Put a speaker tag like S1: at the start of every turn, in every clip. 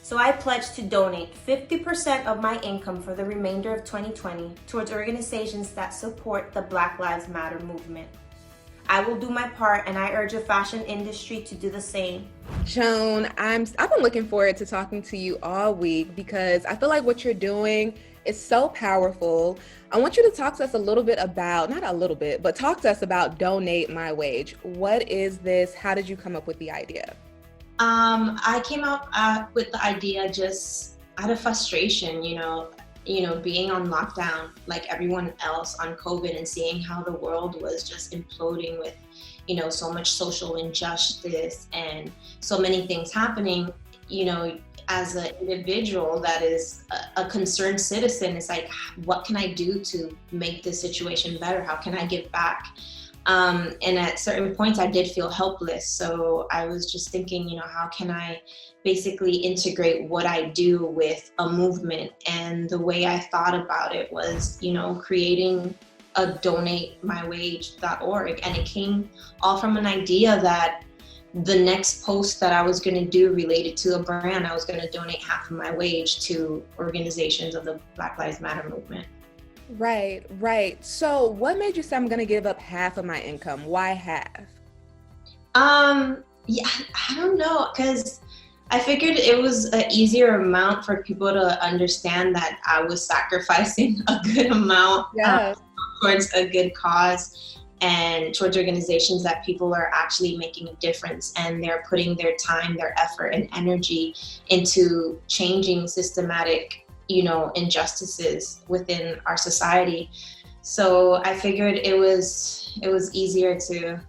S1: So I pledge to donate 50% of my income for the remainder of 2020 towards organizations that support the Black Lives Matter movement. I will do my part, and I urge the fashion industry to do the same.
S2: Joan, I've been looking forward to talking to you all week because I feel like what you're doing is so powerful. I want you to talk to us a little bit about, not a little bit, but talk to us about Donate My Wage. What is this? How did you come up with the idea?
S3: I came up with the idea just out of frustration, being on lockdown like everyone else on COVID and seeing how the world was just imploding with, so much social injustice and so many things happening, as an individual that is a concerned citizen, it's like, what can I do to make this situation better? How can I give back? And at certain points I did feel helpless. So I was just thinking, how can I basically integrate what I do with a movement? And the way I thought about it was, creating a donatemywage.org. And it came all from an idea that the next post that I was going to do related to a brand, I was going to donate half of my wage to organizations of the Black Lives Matter movement.
S2: Right. So what made you say I'm going to give up half of my income? Why half?
S3: Yeah, I don't know, because I figured it was an easier amount for people to understand that I was sacrificing a good amount towards a good cause and towards organizations that people are actually making a difference, and they're putting their time, their effort, and energy into changing systematic injustices within our society. So I figured it was easier to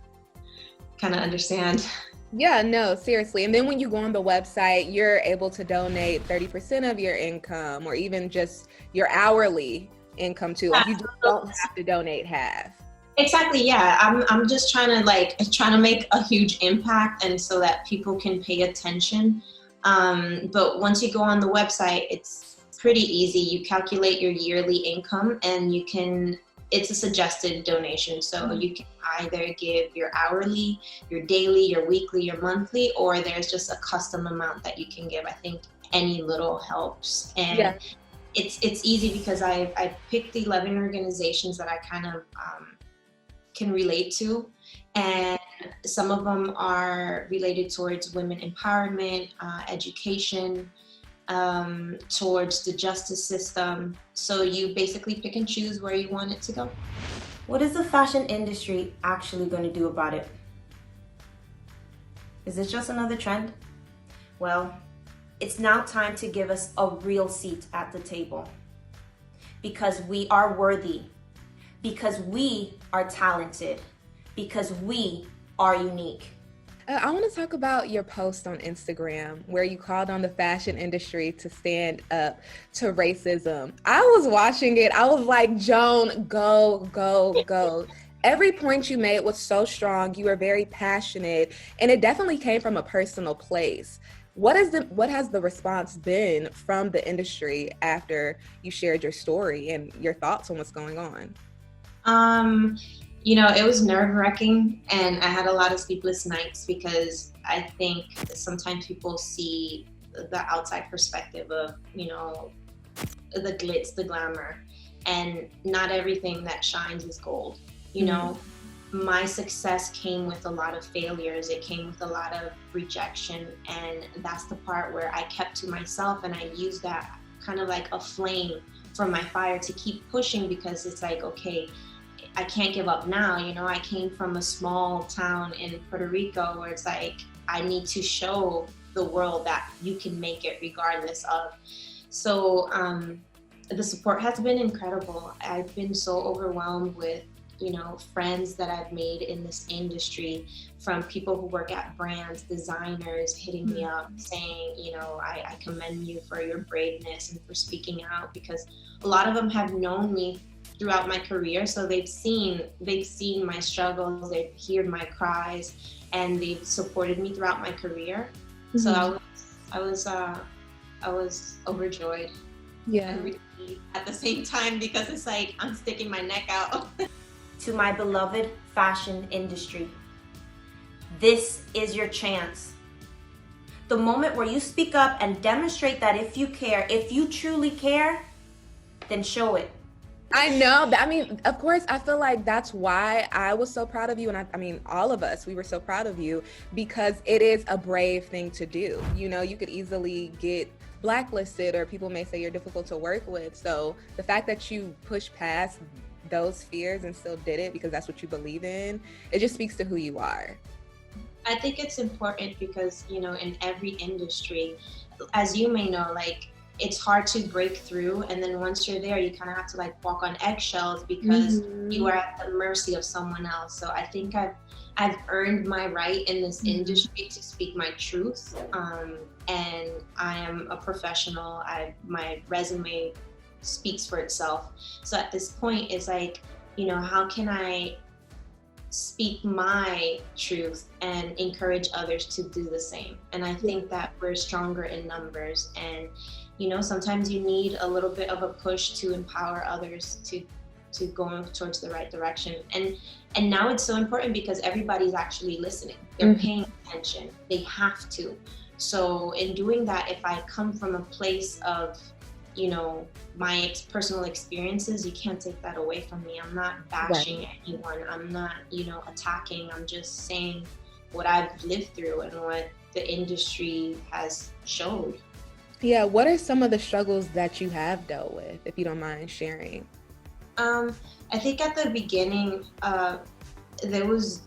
S3: kind of understand.
S2: Yeah, no, seriously. And then when you go on the website, you're able to donate 30% of your income, or even just your hourly income too. Like, you just don't have to donate half.
S3: Exactly. Yeah. I'm just trying to make a huge impact, and so that people can pay attention. But once you go on the website, it's pretty easy. You calculate your yearly income, and it's a suggested donation. So you can either give your hourly, your daily, your weekly, your monthly, or there's just a custom amount that you can give. I think any little helps. And it's easy because I picked 11 organizations that I kind of can relate to. And some of them are related towards women empowerment, education, towards the justice system. So you basically pick and choose where you want it to go.
S1: What is the fashion industry actually going to do about it? Is this just another trend? Well, it's now time to give us a real seat at the table, because we are worthy, because we are talented, because we are unique.
S2: I want to talk about your post on Instagram where you called on the fashion industry to stand up to racism. I was watching it. I was like, Joan, go. Every point you made was so strong. You were very passionate, and it definitely came from a personal place. What has the response been from the industry after you shared your story and your thoughts on what's going on?
S3: It was nerve-wracking, and I had a lot of sleepless nights because I think sometimes people see the outside perspective of, the glitz, the glamour, and not everything that shines is gold. My success came with a lot of failures. It came with a lot of rejection, and that's the part where I kept to myself, and I used that kind of like a flame for my fire to keep pushing, because it's like, okay, I can't give up now. I came from a small town in Puerto Rico where it's like, I need to show the world that you can make it regardless of. So the support has been incredible. I've been so overwhelmed with, friends that I've made in this industry, from people who work at brands, designers hitting me up saying, I commend you for your braveness and for speaking out, because a lot of them have known me throughout my career, so they've seen my struggles, they've heard my cries, and they've supported me throughout my career. So I was overjoyed.
S2: Yeah.
S3: At the same time, because it's like I'm sticking my neck out.
S1: To my beloved fashion industry, this is your chance. The moment where you speak up and demonstrate that if you care, if you truly care, then show it.
S2: I know. I mean, of course, I feel like that's why I was so proud of you. And I mean, all of us, we were so proud of you because it is a brave thing to do. You know, you could easily get blacklisted or people may say you're difficult to work with. So the fact that you push past those fears and still did it because that's what you believe in, it just speaks to who you are.
S3: I think it's important because, you know, in every industry, as you may know, like, it's hard to break through, and then once you're there, you kind of have to like walk on eggshells because you are at the mercy of someone else. So I think I've earned my right in this industry to speak my truth, and I am a professional. My resume speaks for itself. So at this point, it's like, you know, how can I speak my truth and encourage others to do the same? And I think that we're stronger in numbers, and you know, sometimes you need a little bit of a push to empower others to go towards the right direction. And now it's so important because everybody's actually listening. They're paying attention. They have to. So in doing that, if I come from a place of, you know, my personal experiences, you can't take that away from me. I'm not bashing anyone. I'm not, you know, attacking. I'm just saying what I've lived through and what the industry has showed.
S2: Yeah, what are some of the struggles that you have dealt with, if you don't mind sharing?
S3: I think at the beginning, there was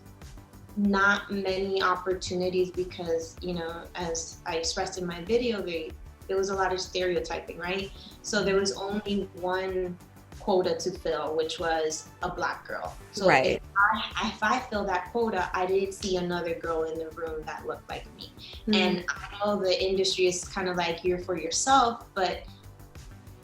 S3: not many opportunities because, you know, as I expressed in my video, there was a lot of stereotyping, right? So there was only one quota to fill, which was a Black girl. So if I fill that quota, I didn't see another girl in the room that looked like me. And I know the industry is kind of like you're for yourself, but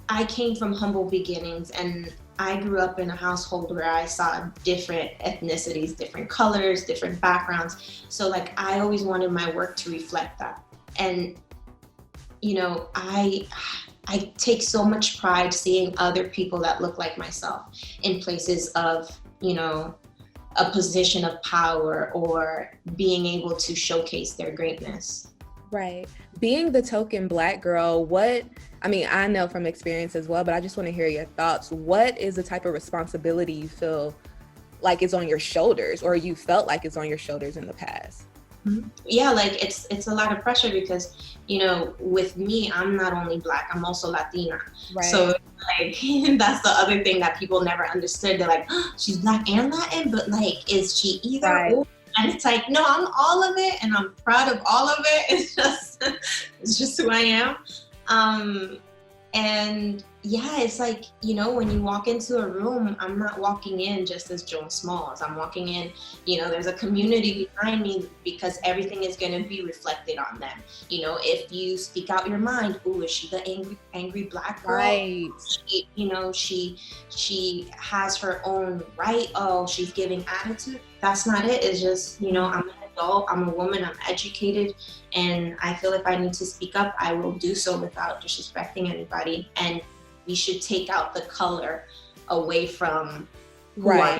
S3: I came from humble beginnings, and I grew up in a household where I saw different ethnicities, different colors, different backgrounds. So like I always wanted my work to reflect that. And you know, I take so much pride seeing other people that look like myself in places of, you know, a position of power or being able to showcase their greatness.
S2: Right. Being the token Black girl, I mean, I know from experience as well, but I just want to hear your thoughts. What is the type of responsibility you feel like is on your shoulders, or you felt like it's on your shoulders in the past?
S3: Yeah, like it's a lot of pressure because, you know, with me, I'm not only Black, I'm also Latina.
S2: Right.
S3: So like that's the other thing that people never understood. They're like, oh, she's Black and Latin, but like, is she either? Or? And it's like, no, I'm all of it, and I'm proud of all of it. It's just who I am. And yeah, it's like, you know, when you walk into a room, I'm not walking in just as Joan Smalls. I'm walking in, you know, there's a community behind me because everything is going to be reflected on them. You know, if you speak out your mind, ooh, is she the angry Black girl? Right. She, you know, she has her own right. Oh, she's giving attitude. That's not it. It's just, you know, I'm an adult, I'm a woman, I'm educated, and I feel if I need to speak up, I will do so without disrespecting anybody. And we should take out the color away from who I am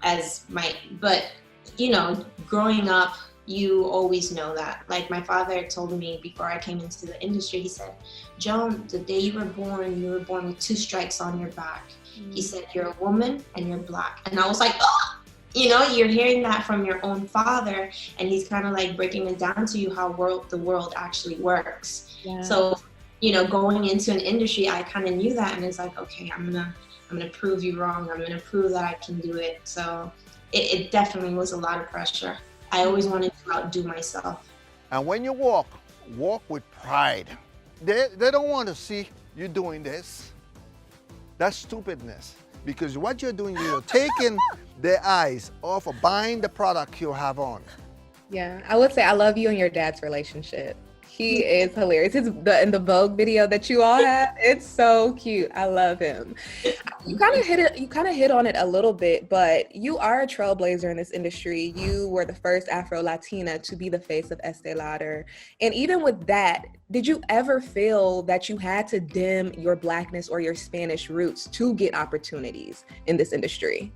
S3: as my, but you know, growing up, you always know that. Like my father told me before I came into the industry, he said, Joan, the day you were born with 2 stripes on your back. He said, you're a woman and you're Black. And I was like, oh! You know, you're hearing that from your own father, and he's kind of like breaking it down to you how the world actually works. Yeah. So, you know, going into an industry, I kind of knew that, and it's like, okay, I'm gonna prove you wrong. I'm gonna prove that I can do it. So it definitely was a lot of pressure. I always wanted to outdo myself.
S4: And when you walk with pride. They don't want to see you doing this. That's stupidness. Because what you're doing, you're taking their eyes off of buying the product you have on.
S2: Yeah, I would say I love you and your dad's relationship. He is hilarious. In the Vogue video that you all have, it's so cute. I love him. You kind of hit on it a little bit, but you are a trailblazer in this industry. You were the first Afro-Latina to be the face of Estee Lauder. And even with that, did you ever feel that you had to dim your Blackness or your Spanish roots to get opportunities in this industry?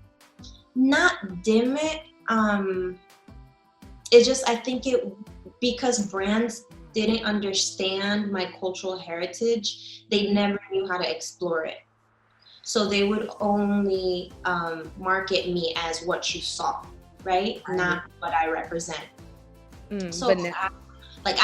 S3: Not dim it. It's just, I think because brands didn't understand my cultural heritage, they never knew how to explore it. So they would only market me as what you saw, right? Not what I represent. So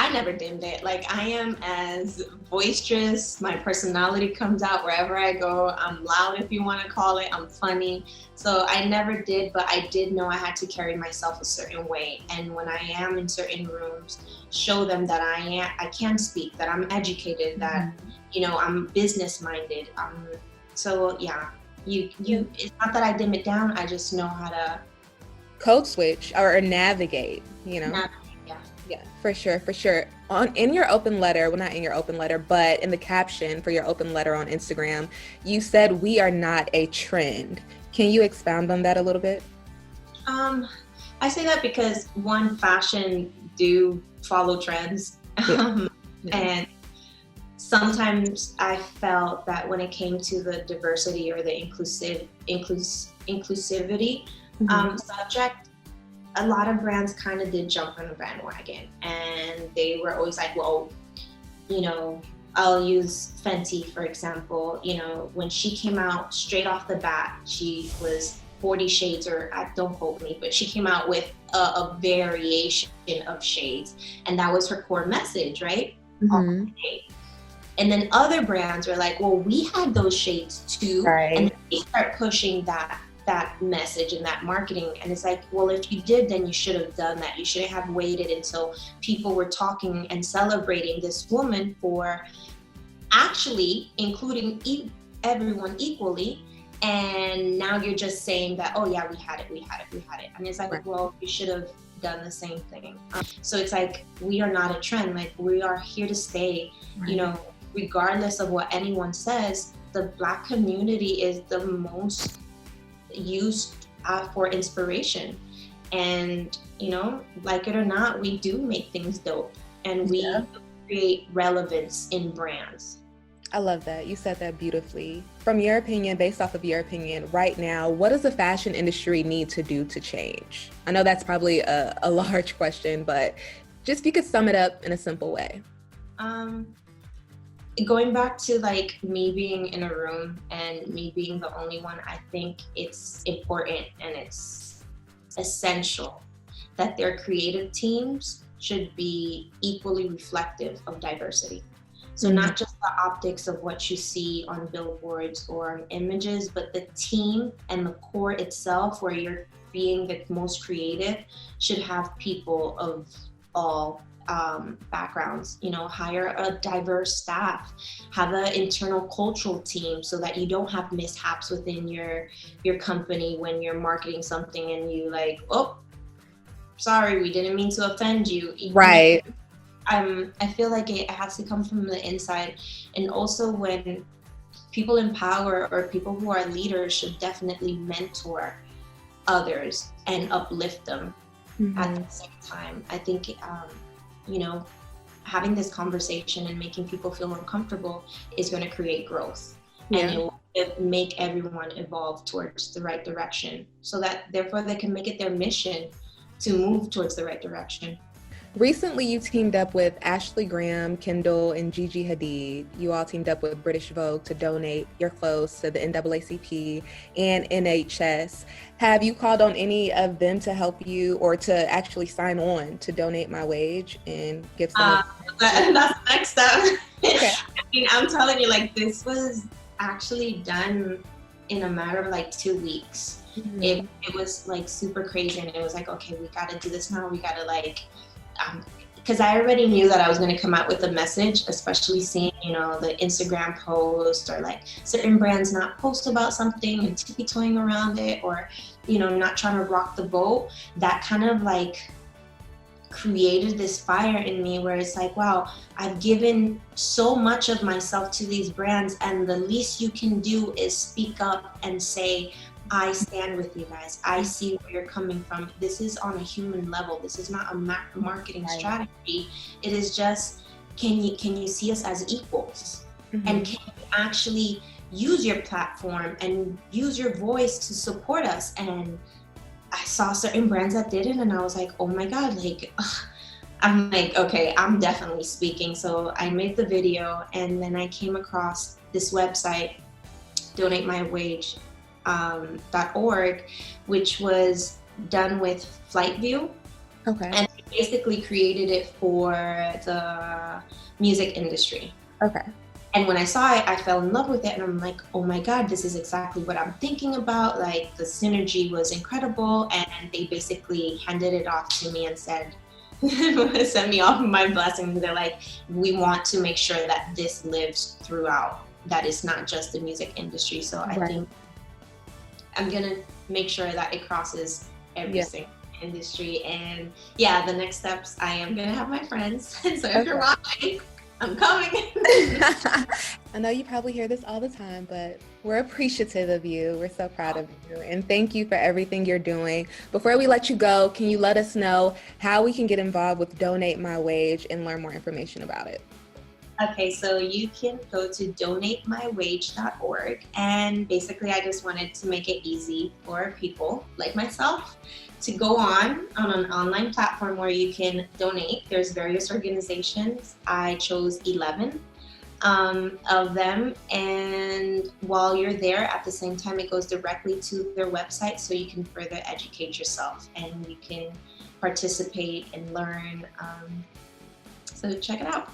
S3: I never dimmed it. Like, I am as boisterous. My personality comes out wherever I go. I'm loud, if you want to call it. I'm funny. So I never did, but I did know I had to carry myself a certain way. And when I am in certain rooms, show them that I can speak, that I'm educated, that, you know, I'm business minded. So yeah, it's not that I dim it down. I just know how to
S2: code switch or navigate, you know? Yeah, for sure. In your open letter, well, not in your open letter, but in the caption for your open letter on Instagram, you said, "We are not a trend." Can you expound on that a little bit?
S3: I say that because, one, fashion do follow trends. And sometimes I felt that when it came to the diversity or the inclusivity subject, a lot of brands kind of did jump on the bandwagon, and they were always like, well, you know, I'll use Fenty, for example. You know, when she came out straight off the bat, she was 40 shades, or don't quote me, but she came out with a variation of shades, and that was her core message, right? And then other brands were like, well, we had those shades too, and they start pushing that message and that marketing. And it's like, well, if you did, then you should have done that. You shouldn't have waited until people were talking and celebrating this woman for actually including everyone equally. And now you're just saying that, oh yeah, we had it. And it's like, well, you should have done the same thing. So it's like, we are not a trend. Like, we are here to stay, you know, regardless of what anyone says. The Black community is the most used for inspiration, and, you know, like it or not, we do make things dope, and we create relevance in brands.
S2: I love that. You said that beautifully. From your opinion, based off of your opinion, right now, what does the fashion industry need to do to change? I know that's probably a large question, but just if you could sum it up in a simple way.
S3: Going back to like me being in a room and me being the only one, I think it's important and it's essential that their creative teams should be equally reflective of diversity. So not just the optics of what you see on billboards or on images, but the team and the core itself, where you're being the most creative, should have people of all backgrounds. You know, hire a diverse staff, have an internal cultural team, so that you don't have mishaps within your company when you're marketing something and you like, oh, sorry, we didn't mean to offend you.
S2: Right.
S3: I feel like it has to come from the inside. And also, when people in power or people who are leaders should definitely mentor others and uplift them at the same time. I think you know, having this conversation and making people feel uncomfortable is going to create growth, and it will make everyone evolve towards the right direction, so that therefore they can make it their mission to move towards the right direction.
S2: Recently, you teamed up with Ashley Graham, Kendall, and Gigi Hadid. You all teamed up with British Vogue to donate your clothes to the NAACP and NHS. Have you called on any of them to help you, or to actually sign on to donate my wage and give some?
S3: That's the next step.
S2: Okay.
S3: I mean, I'm telling you, like, this was actually done in a matter of like 2 weeks. It was like super crazy, and it was like, okay, we got to do this now. We got to like, because I already knew that I was going to come out with a message, especially seeing, you know, the Instagram post, or like certain brands not post about something and tippy-toeing around it, or, you know, not trying to rock the boat. That kind of like created this fire in me, where it's like, wow, I've given so much of myself to these brands, and the least you can do is speak up and say, I stand with you guys. I see where you're coming from. This is on a human level. This is not a marketing strategy. It is just, can you see us as equals? And can you actually use your platform and use your voice to support us? And I saw certain brands that didn't, and I was like, oh my God, like, I'm like, okay, I'm definitely speaking. So I made the video, and then I came across this website, donatemywage.org, which was done with Flight View.
S2: Okay.
S3: And they basically created it for the music industry.
S2: Okay.
S3: And when I saw it, I fell in love with it, and I'm like, oh my God, this is exactly what I'm thinking about. Like, the synergy was incredible, and they basically handed it off to me and said, send me off my blessings. They're like, we want to make sure that this lives throughout, that it's not just the music industry. So I think I'm gonna make sure that it crosses every single industry. And yeah, the next steps, I am gonna have my friends. So if you're watching, I'm coming.
S2: I know you probably hear this all the time, but we're appreciative of you. We're so proud of you. And thank you for everything you're doing. Before we let you go, can you let us know how we can get involved with Donate My Wage and learn more information about it?
S3: Okay, so you can go to donatemywage.org, and basically I just wanted to make it easy for people like myself to go on an online platform where you can donate. There's various organizations. I chose 11 of them, and while you're there, at the same time, it goes directly to their website, so you can further educate yourself and you can participate and learn. So check it out.